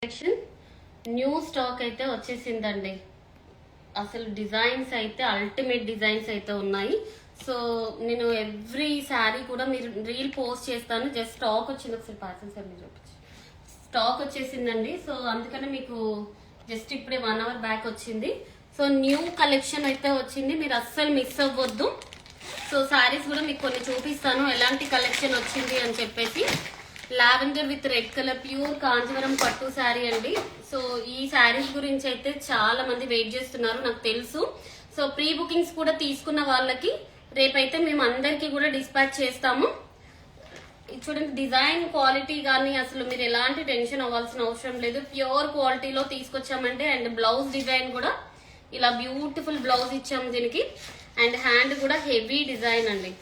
Collection new stock అయితే వచ్చేసిందండి. అసలు డిజైన్స్ అయితే అల్టిమేట్ డిజైన్స్ అయితే ఉన్నాయి. సో నేను ఎవ్రీ శారీ కూడా మీరు రీల్ పోస్ట్ చేస్తాను. జస్ట్ స్టాక్ వచ్చింది, ఒకసారి పార్సల్ సార్ మీరు చూపించి స్టాక్ వచ్చేసిందండి. సో అందుకని మీకు జస్ట్ ఇప్పుడే 1 అవర్ బ్యాక్ వచ్చింది. సో న్యూ కలెక్షన్ అయితే వచ్చింది, మీరు అస్సలు మిస్ అవ్వద్దు. సో శారీస్ కూడా మీకు కొన్ని చూపిస్తాను ఎలాంటి కలెక్షన్ వచ్చింది అని చెప్పేసి. Lavender with red colour pure Kanjeevaram పట్టు శారీ అండి. సో ఈ శారీస్ గురించి అయితే చాలా మంది వెయిట్ చేస్తున్నారు, నాకు తెలుసు. సో ప్రీ బుకింగ్స్ కూడా తీసుకున్న వాళ్ళకి రేపైతే మేము అందరికీ కూడా డిస్పాచ్ చేస్తాము. చూడండి డిజైన్ క్వాలిటీ కానీ అసలు మీరు ఎలాంటి టెన్షన్ అవ్వాల్సిన అవసరం లేదు. ప్యూర్ క్వాలిటీలో తీసుకొచ్చామండి. అండ్ బ్లౌజ్ డిజైన్ కూడా ఇలా బ్యూటిఫుల్ బ్లౌజ్ ఇచ్చాము దీనికి. అండ్ హ్యాండ్ కూడా హెవీ డిజైన్ అండి.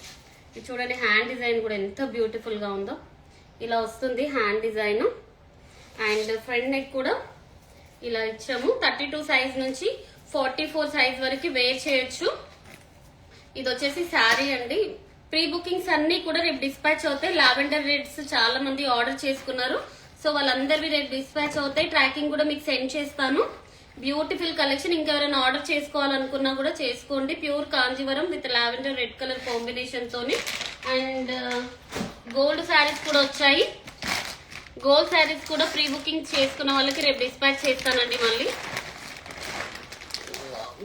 ఇది చూడండి హ్యాండ్ డిజైన్ కూడా ఎంత బ్యూటిఫుల్ గా ఉందో. ఇలా వస్తుంది hand design. And front neck కూడా ఇలా ఇచ్చాము. 32 సైజ్ నుంచి 44 సైజ్ వరకు వేర్ చేయొచ్చు. ఇది వచ్చేసి శారీ అండి. ప్రీ బుకింగ్స్ అన్ని కూడా రేపు డిస్పాచ్ అవుతాయి. లావెండర్ రెడ్స్ చాలా మంది ఆర్డర్ చేసుకున్నారు. సో వాళ్ళందరివి రేపు డిస్పాచ్ అవుతాయి. ట్రాకింగ్ కూడా మీకు సెండ్ చేస్తాను. Beautiful collection. ఇంకెవరైనా ఆర్డర్ చేసుకోవాలనుకున్నా కూడా చేసుకోండి. Pure Kanjeevaram with lavender red colour combination తోని. అండ్ గోల్డ్ శారీస్ కూడా వచ్చాయి. గోల్డ్ శారీస్ కూడా ప్రీ బుకింగ్ చేసుకున్న వాళ్ళకి రేపు డిస్పాచ్ చేస్తానండి. మళ్ళీ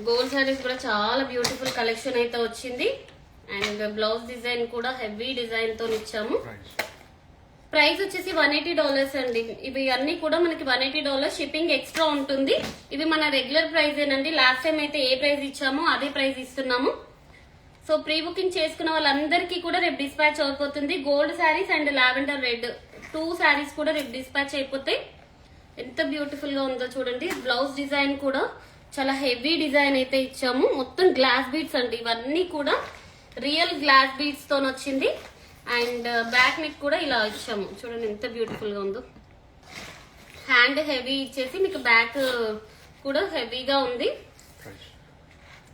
గోల్డ్ శారీస్ కూడా చాలా బ్యూటిఫుల్ కలెక్షన్ అయితే వచ్చింది. అండ్ బ్లౌజ్ డిజైన్ కూడా హెవీ డిజైన్ తో ఇచ్చాము. ప్రైస్ వచ్చేసి $180 అండి. ఇవి అన్ని కూడా మనకి $180. షిప్పింగ్ ఎక్స్ట్రా ఉంటుంది. ఇవి మన రెగ్యులర్ ప్రైస్ ఏనండి. లాస్ట్ టైం అయితే ఏ ప్రైస్ ఇచ్చామో అదే ప్రైస్ ఇస్తున్నాము. సో ప్రీ బుకింగ్ చేసుకున్న వాళ్ళందరికీ కూడా రేపు డిస్పాచ్ అయిపోతుంది. Gold saris and lavender red 2 saris కూడా రేపు డిస్పాచ్ అయిపోతాయి. ఎంత బ్యూటిఫుల్ గా ఉందో చూడండి. బ్లౌజ్ డిజైన్ కూడా చాలా హెవీ డిజైన్ అయితే ఇచ్చాము. మొత్తం గ్లాస్ బీడ్స్ అండి. ఇవన్నీ కూడా రియల్ గ్లాస్ బీడ్స్ తో వచ్చింది. అండ్ బ్యాక్ నెక్ కూడా ఇలా ఇచ్చాము. చూడండి ఎంత బ్యూటిఫుల్ గా ఉందో. హ్యాండ్ హెవీ ఇచ్చేసి మీకు బ్యాక్ కూడా హెవీగా ఉంది.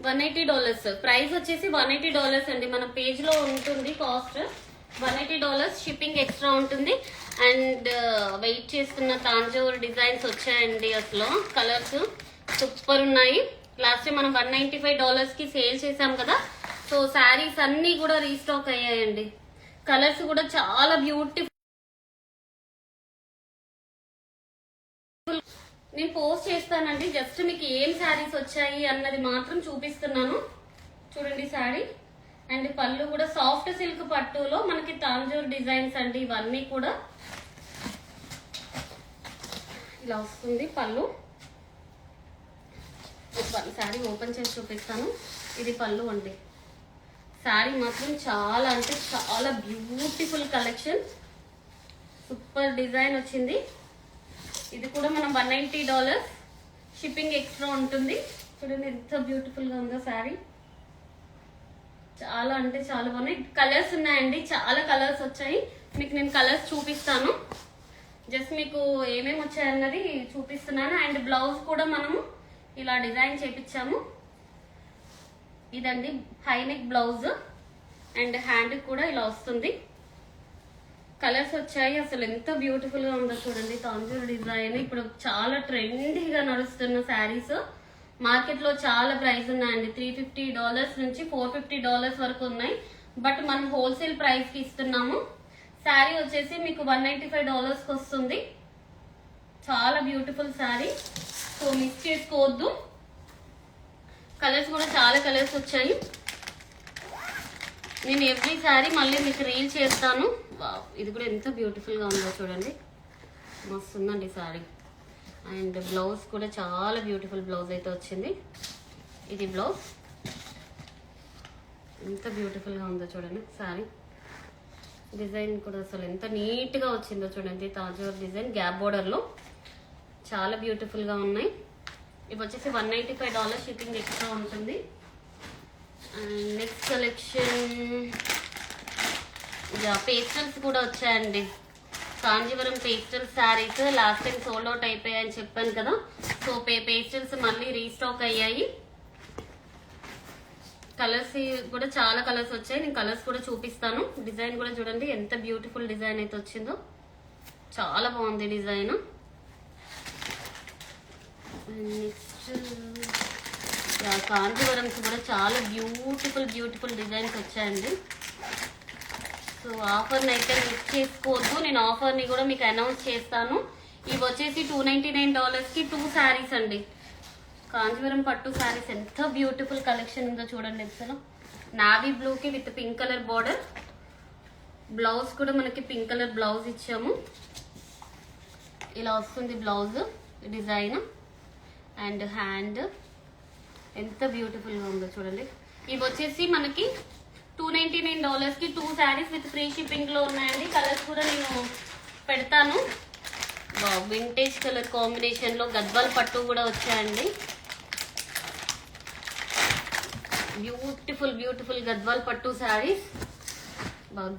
$180. ప్రైస్ వచ్చేసి $180 అండి. మన పేజ్ లో ఉంటుంది కాస్ట్. $180. షిప్పింగ్ ఎక్స్ట్రా ఉంటుంది. అండ్ వెయిట్ చేస్తున్న తాంజూర్ డిజైన్స్ వచ్చాయండి. అసలు కలర్స్ సూపర్ ఉన్నాయి. లాస్ట్ టైం మనం $195 కి సేల్ చేసాం కదా. సో శారీస్ అన్ని కూడా రీస్టాక్ అయ్యాయండి. కలర్స్ కూడా చాలా బ్యూటిఫుల్. నేను పోస్ట్ చేస్తానండి. జస్ట్ మీకు ఏం శారీస్ వచ్చాయి అన్నది మాత్రం చూపిస్తున్నాను. చూడండి శారీ. అండ్ పళ్ళు కూడా సాఫ్ట్ సిల్క్ పట్టులో మనకి తాంజూర్ డిజైన్స్ అండి. ఇవన్నీ కూడా ఇలా వస్తుంది పళ్ళు. శారీ ఓపెన్ చేసి చూపిస్తాను. ఇది పళ్ళు అండి. శారీ మాత్రం చాలా అంటే చాలా బ్యూటిఫుల్ కలెక్షన్. సూపర్ డిజైన్ వచ్చింది. ఇది కూడా మనం $190. షిప్పింగ్ ఎక్స్ట్రా ఉంటుంది. చూడండి ఎంత బ్యూటిఫుల్ గా ఉందో శారీ. చాలా అంటే చాలా బాగున్నాయి. కలర్స్ ఉన్నాయండి, చాలా కలర్స్ వచ్చాయి. మీకు నేను కలర్స్ చూపిస్తాను. జస్ట్ మీకు ఏమేమి వచ్చాయన్నది చూపిస్తున్నాను. అండ్ బ్లౌజ్ కూడా మనము ఇలా డిజైన్ చేపించాము. ఇదండి high neck blouse. And hand కూడా ఇలా వస్తుంది. కలర్స్ వచ్చాయి. అసలు ఎంత బ్యూటిఫుల్ గా ఉందో చూడండి. తాంజూర్ డిజైన్ ఇప్పుడు చాలా ట్రెండీగా నడుస్తున్న శారీస్. మార్కెట్ లో చాలా ప్రైస్ ఉన్నాయండి. $350 నుంచి $450 వరకు ఉన్నాయి. బట్ మనం హోల్సేల్ ప్రైస్ కి ఇస్తున్నాము. శారీ వచ్చేసి మీకు $195 కి వస్తుంది. చాలా బ్యూటిఫుల్ శారీ. సో మిస్ చేసుకోవద్దు. కలర్స్ కూడా చాలా కలర్స్ వచ్చాయి. నేను ఎవ్రీ శారీ మళ్ళీ మీకు రీల్ చేస్తాను. ఇది కూడా ఎంత బ్యూటిఫుల్ గా ఉందో చూడండి. మస్తు ఉందండి శారీ. అండ్ బ్లౌజ్ కూడా చాలా బ్యూటిఫుల్ బ్లౌజ్ అయితే వచ్చింది. ఇది బ్లౌజ్ ఎంత బ్యూటిఫుల్ గా ఉందో చూడండి. శారీ డిజైన్ కూడా అసలు ఎంత నీట్ గా వచ్చిందో చూడండి. తాజూర్ డిజైన్ గ్యాప్ బోర్డర్ లో చాలా బ్యూటిఫుల్ గా ఉన్నాయి. ఇవి వచ్చేసి $195. షిప్పింగ్ ఎక్స్ట్రా ఉంటుంది. అండ్ నెక్స్ట్ కలెక్షన్ పేస్టల్స్ కూడా వచ్చాయండి. Kanjeevaram pastel saris last time sold out అయిపోయాయని చెప్పాను కదా. సో పేస్టల్స్ మళ్ళీ రీస్టాక్ అయ్యాయి. కలర్స్ కూడా చాలా కలర్స్ వచ్చాయి. నేను కలర్స్ కూడా చూపిస్తాను. డిజైన్ కూడా చూడండి ఎంత బ్యూటిఫుల్ డిజైన్ అయితే వచ్చిందో. చాలా బాగుంది డిజైన్. నెక్స్ట్ కాంజీవరంస్ కూడా చాలా బ్యూటిఫుల్ డిజైన్స్ వచ్చాయండి. సో ఆఫర్ని అయితే మిస్ చేసుకోవద్దు. నేను ఆఫర్ని కూడా మీకు అనౌన్స్ చేస్తాను. ఇవి వచ్చేసి $299కి 2 శారీస్ అండి. కాంజీవరం పట్టు శారీస్ ఎంత బ్యూటిఫుల్ కలెక్షన్ ఉందో చూడండి. అసలు నావీ బ్లూకి with pink colour border, blouse కూడా మనకి పింక్ కలర్ బ్లౌజ్ ఇచ్చాము. ఇలా వస్తుంది బ్లౌజ్ డిజైన్ అండ్ హ్యాండ్. ఎంత బ్యూటిఫుల్గా ఉందో చూడండి. ఇవి వచ్చేసి మనకి $299కి 2 శారీస్ విత్ ఫ్రీ షిప్పింగ్లో ఉన్నాయండి. కలర్స్ కూడా నేను పెడతాను. వింటేజ్ కలర్ కాంబినేషన్లో గద్వాల్ పట్టు కూడా వచ్చాయండి. బ్యూటిఫుల్ గద్వాల్ పట్టు saris.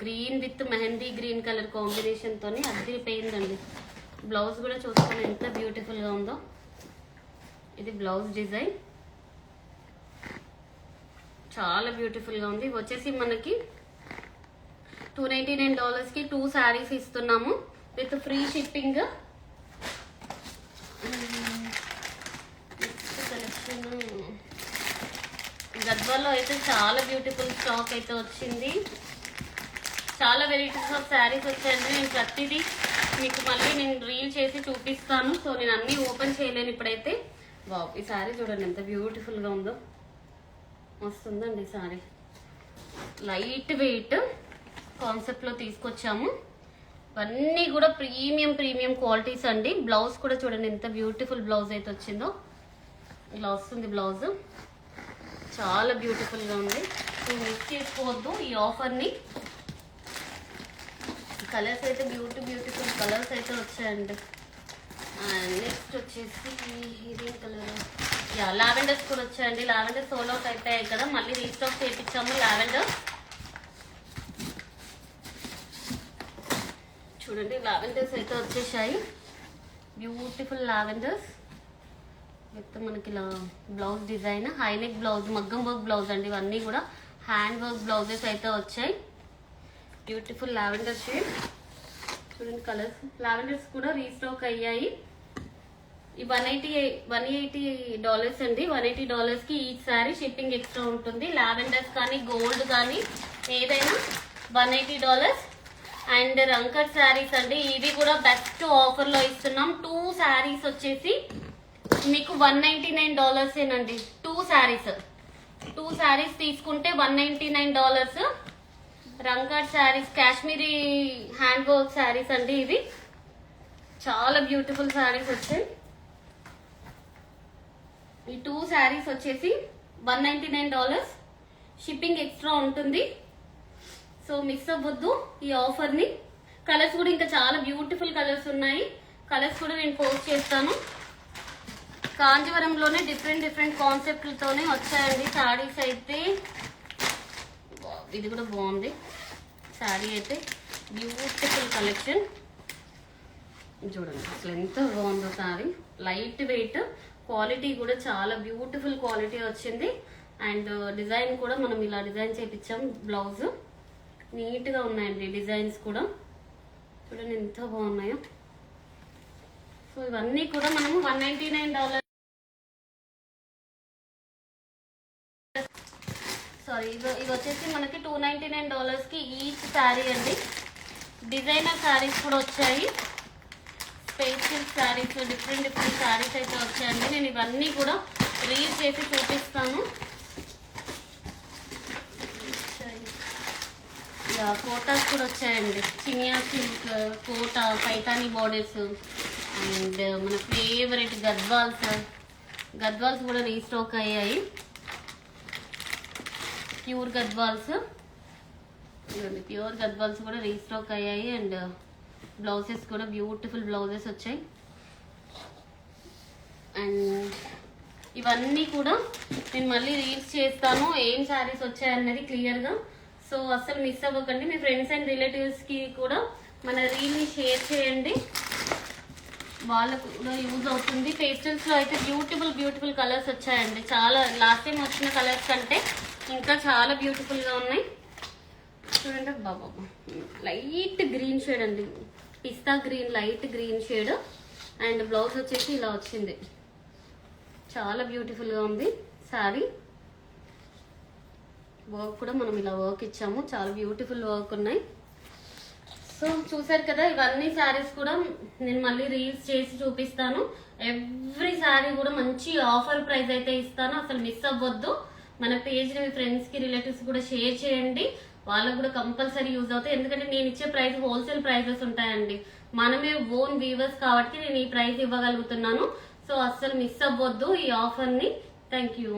Green with mehndi green colour కాంబినేషన్తో అదిరిపోయిందండి. బ్లౌజ్ కూడా చూసుకొని ఎంత బ్యూటిఫుల్గా ఉందో. ఇది బ్లౌజ్ డిజైన్ చాలా బ్యూటిఫుల్గా ఉంది. వచ్చేసి మనకి $299కి 2 శారీస్ ఇస్తున్నాము with free shipping. Next collection గద్వాల్లో అయితే చాలా బ్యూటిఫుల్ స్టాక్ అయితే వచ్చింది. చాలా వెరైటీస్ ఆఫ్ శారీస్ వచ్చాయండి. నేను ప్రతిదీ మీకు మళ్ళీ నేను రీల్ చేసి చూపిస్తాను. సో నేను అన్నీ ఓపెన్ చేయలేను ఇప్పుడైతే. వావ్, ఈ శారీ చూడండి ఎంత బ్యూటిఫుల్గా ఉందో. వస్తుందండి సారీ. లైట్ వెయిట్ కాన్సెప్ట్లో తీసుకొచ్చాము. ఇవన్నీ కూడా ప్రీమియం క్వాలిటీస్ అండి. బ్లౌజ్ కూడా చూడండి ఎంత బ్యూటిఫుల్ బ్లౌజ్ అయితే వచ్చిందో. ఇలా వస్తుంది బ్లౌజ్. చాలా బ్యూటిఫుల్గా ఉంది. సో మిస్ చేసుకోవద్దు ఈ ఆఫర్ని. కలర్స్ అయితే బ్యూటిఫుల్ కలర్స్ అయితే వచ్చాయండి. అండ్ నెక్స్ట్ వచ్చేసి గ్రీన్ కలర్, లావెండర్స్ కూడా వచ్చాయండి. లావెండర్ సోల్ అవుట్ అయిపోయాయి కదా, మళ్ళీ రీస్టాక్ చేయించాము. లావెండర్ చూడండి, లావెండర్స్ అయితే వచ్చేసాయి. బ్యూటిఫుల్ లావెండర్స్ విత్ మనకి ఇలా బ్లౌజ్ డిజైన్, హైనెక్ బ్లౌజ్, మగ్గం వర్క్ బ్లౌజ్ అండి. ఇవన్నీ కూడా హ్యాండ్ వర్క్ బ్లౌజెస్ అయితే వచ్చాయి. బ్యూటిఫుల్ లావెండర్ షేడ్ చూడండి. కలర్స్ లావెండర్స్ కూడా రీస్టాక్ అయ్యాయి. ఈ $180 అండి. $180కి ఈచ్ శారీ షిప్పింగ్ ఎక్స్ట్రా ఉంటుంది. లావెండర్స్ కానీ గోల్డ్ కానీ ఏదైనా $180. అండ్ రంకట్ శారీస్ అండి, ఇవి కూడా బెస్ట్ ఆఫర్లో ఇస్తున్నాం. 2 శారీస్ వచ్చేసి మీకు $199 2 శారీస్ తీసుకుంటే $199. రంకట్ శారీస్, కాశ్మీరీ హ్యాండ్ వర్క్ శారీస్ అండి. ఇవి చాలా బ్యూటిఫుల్ శారీస్ వచ్చాయి. ఈ 2 శారీస్ వచ్చేసి $199. షిప్పింగ్ ఎక్స్ట్రా ఉంటుంది. సో మిస్ అవ్వద్దు ఈ ఆఫర్ని. కలర్స్ కూడా ఇంకా చాలా బ్యూటిఫుల్ కలర్స్ ఉన్నాయి. కలర్స్ కూడా నేను పోస్ట్ చేస్తాను. కాంజీవరంలోనే డిఫరెంట్ కాన్సెప్ట్లతోనే వచ్చాయండి శారీస్ అయితే. ఇది కూడా బాగుంది శారీ అయితే. బ్యూటిఫుల్ కలెక్షన్ చూడండి అసలు ఎంత బాగుందో శారీ. లైట్ వెయిట్, క్వాలిటీ కూడా చాలా బ్యూటిఫుల్ క్వాలిటీ వచ్చింది. అండ్ డిజైన్ కూడా మనం ఇలా డిజైన్ చేయించాం. బ్లౌజ్ నీట్గా ఉన్నాయండి డిజైన్స్ కూడా. చూడండి ఎంత బాగున్నాయో. సో ఇవన్నీ కూడా మనము $199 సారీ ఇవి వచ్చేసి మనకి $299కి ఈచ్ శారీ అండి. డిజైనర్ శారీస్ కూడా వచ్చాయి. స్పెషల్ శారీస్, డిఫరెంట్ శారీస్ అయితే వచ్చాయండి. నేను ఇవన్నీ కూడా రీల్ చేసి చూపిస్తాను. కోటాస్ కూడా వచ్చాయండి. Chiniya silk Kota, Paithani borders and మన ఫేవరెట్ గద్వాల్స్ కూడా రీస్టాక్ అయ్యాయి. ప్యూర్ గద్వాల్స్ కూడా రీస్టాక్ అయ్యాయి. అండ్ బ్లౌజెస్ కూడా బ్యూటిఫుల్ బ్లౌజెస్ వచ్చాయి. అండ్ ఇవన్నీ కూడా నేను మళ్ళీ రీల్స్ చేస్తాను ఏం శారీస్ వచ్చాయన్నది క్లియర్గా. సో అస్సలు మిస్ అవ్వకండి. మీ ఫ్రెండ్స్ అండ్ రిలేటివ్స్కి కూడా మన రీల్ని షేర్ చేయండి, వాళ్ళకు కూడా యూజ్ అవుతుంది. పేస్టల్స్లో అయితే బ్యూటిఫుల్ కలర్స్ వచ్చాయండి. చాలా లాస్ట్ టైం వచ్చిన కలర్స్ కంటే ఇంకా చాలా బ్యూటిఫుల్గా ఉన్నాయి. చూడండి బాబా, లైట్ గ్రీన్ షేడ్ అండి, పిస్తా green, light green shade. And blouse వచ్చేసి ఇలా వచ్చింది. చాలా బ్యూటిఫుల్ గా ఉంది శారీ. వర్క్ కూడా మనం ఇలా వర్క్ ఇచ్చాము, చాలా బ్యూటిఫుల్ వర్క్ ఉన్నాయి. సో చూసారు కదా, ఇవన్నీ శారీస్ కూడా నేను మళ్ళీ రీల్స్ చేసి చూపిస్తాను. ఎవ్రీ శారీ కూడా మంచి ఆఫర్ ప్రైస్ అయితే ఇస్తాను, అసలు మిస్ అవ్వద్దు. మన పేజ్ ని మీ ఫ్రెండ్స్ కి రిలేటివ్స్ కూడా షేర్ చేయండి, వాళ్ళకు కూడా కంపల్సరీ యూజ్ అవుతాయి. ఎందుకంటే నేను ఇచ్చే ప్రైస్ హోల్సేల్ ప్రైజెస్ ఉంటాయండి, మనమే ఓన్ వీవర్స్ కాబట్టి నేను ఈ ప్రైస్ ఇవ్వగలుగుతున్నాను. సో అస్సలు మిస్ అవ్వద్దు ఈ ఆఫర్ ని. Thank you.